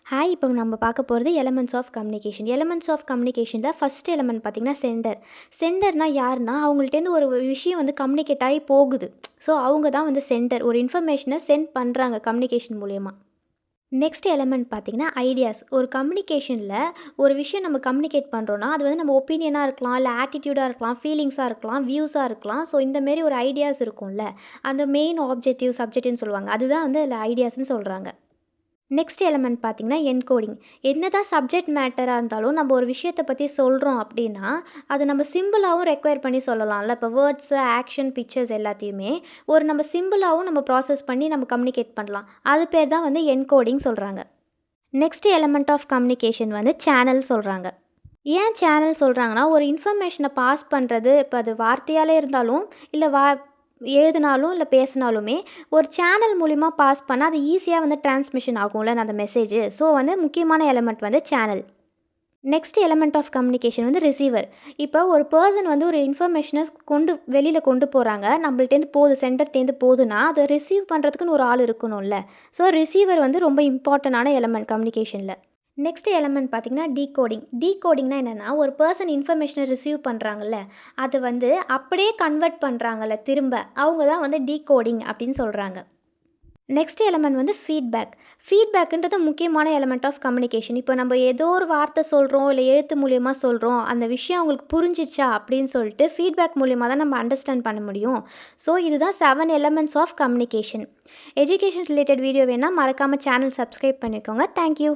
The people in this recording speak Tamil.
ஹாய் இப்போ நம்ம பார்க்க போகிறது elements of communication. Elements of கம்யூனிகேஷனில் ஃபஸ்ட் எலமெண்ட் பார்த்திங்கன்னா சென்டர். சென்டர்னால் யாருன்னா அவங்கள்ட்டேருந்து ஒரு விஷயம் வந்து கம்யூனிகேட் ஆகி போகுது. ஸோ அவங்க தான் வந்து சென்டர். ஒரு இன்ஃபர்மேஷனை சென்ட் பண்ணுறாங்க கம்யூனிகேஷன் மூலயமா. நெக்ஸ்ட் எலமெண்ட் பார்த்திங்கன்னா ஐடியாஸ். ஒரு கம்யூனிகேஷனில் ஒரு விஷயம் நம்ம கம்யூனிகேட் பண்ணுறோன்னா அது வந்து நம்ம ஒப்பீனியனாக இருக்கலாம், இல்லை ஆட்டிடியூடாக இருக்கலாம், ஃபீலிங்ஸாக இருக்கலாம், வியூஸாக இருக்கலாம். ஸோ இந்தமாரி ஒரு ஐடியாஸ் இருக்கும்ல, அந்த மெயின் ஆப்ஜெக்டிவ் சப்ஜெக்ட்னு சொல்லுவாங்க. அதுதான் வந்து அதில் ஐடியாஸ்ன்னு சொல்கிறாங்க. நெக்ஸ்ட் எலமெண்ட் பார்த்திங்கன்னா என்கோடிங். என்ன தான் சப்ஜெக்ட் மேட்டராக இருந்தாலும் நம்ம ஒரு விஷயத்தை பற்றி சொல்கிறோம் அப்படின்னா அது நம்ம சிம்பிளாகவும் ரெக்வயர் பண்ணி சொல்லலாம்ல. இப்போ வேர்ட்ஸு, ஆக்ஷன், பிக்சர்ஸ் எல்லாத்தையுமே ஒரு நம்ம சிம்பிளாகவும் நம்ம ப்ராசஸ் பண்ணி நம்ம கம்யூனிகேட் பண்ணலாம். அது பேர் தான் வந்து என்கோடிங் சொல்கிறாங்க. நெக்ஸ்ட் எலமெண்ட் ஆஃப் கம்யூனிகேஷன் வந்து சேனல் சொல்கிறாங்க. ஏன் சேனல் சொல்கிறாங்கன்னா ஒரு இன்ஃபர்மேஷனை பாஸ் பண்ணுறது, இப்போ அது வார்த்தையாலே இருந்தாலும் இல்லை எழுதினாலும் இல்லை பேசினாலுமே ஒரு சேனல் மூலிமா பாஸ் பண்ணால் அது ஈஸியாக வந்து டிரான்ஸ்மிஷன் ஆகும்ல அந்த மெசேஜு. ஸோ வந்து முக்கியமான எலமெண்ட் வந்து channel. Next element of communication வந்து ரிசீவர். இப்போ ஒரு பர்சன் வந்து ஒரு இன்ஃபர்மேஷனை வெளியில் கொண்டு போகிறாங்க, நம்மள்ட்டேருந்து போகுது, சென்டர்லேருந்து போகுதுன்னா அதை ரிசீவ் பண்ணுறதுக்குன்னு ஒரு ஆள் இருக்கணும்ல. ஸோ ரிசீவர் வந்து ரொம்ப இம்பார்ட்டண்டான எலமெண்ட் கம்யூனிகேஷனில். நெக்ஸ்ட் எலமெண்ட் பார்த்திங்கன்னா டீகோடிங். டீகோடிங்னா என்னென்னா ஒரு பர்சன் இன்ஃபர்மேஷனை ரிசீவ் பண்ணுறாங்கல்ல, அது வந்து அப்படியே கன்வெர்ட் பண்ணுறாங்கல்ல திரும்ப, அவங்க தான் வந்து டீகோடிங் அப்படின்னு சொல்கிறாங்க. நெக்ஸ்ட் எலமெண்ட் வந்து ஃபீட்பேக். ஃபீட்பேக்குன்றது முக்கியமான எலமெண்ட் ஆஃப் கம்யூனிகேஷன். இப்போ நம்ம ஏதோ ஒரு வார்த்தை சொல்கிறோம், இல்லை எழுத்து மூலியமாக சொல்கிறோம், அந்த விஷயம் அவங்களுக்கு புரிஞ்சிச்சா அப்படின்னு சொல்லிட்டு ஃபீட்பேக் மூலியமாக தான் நம்ம அண்டர்ஸ்டாண்ட் பண்ண முடியும். ஸோ இதுதான் 7 elements of communication. Education related video வேணால் மறக்காமல் சேனல் சப்ஸ்கிரைப் பண்ணிக்கோங்க. தேங்க்யூ.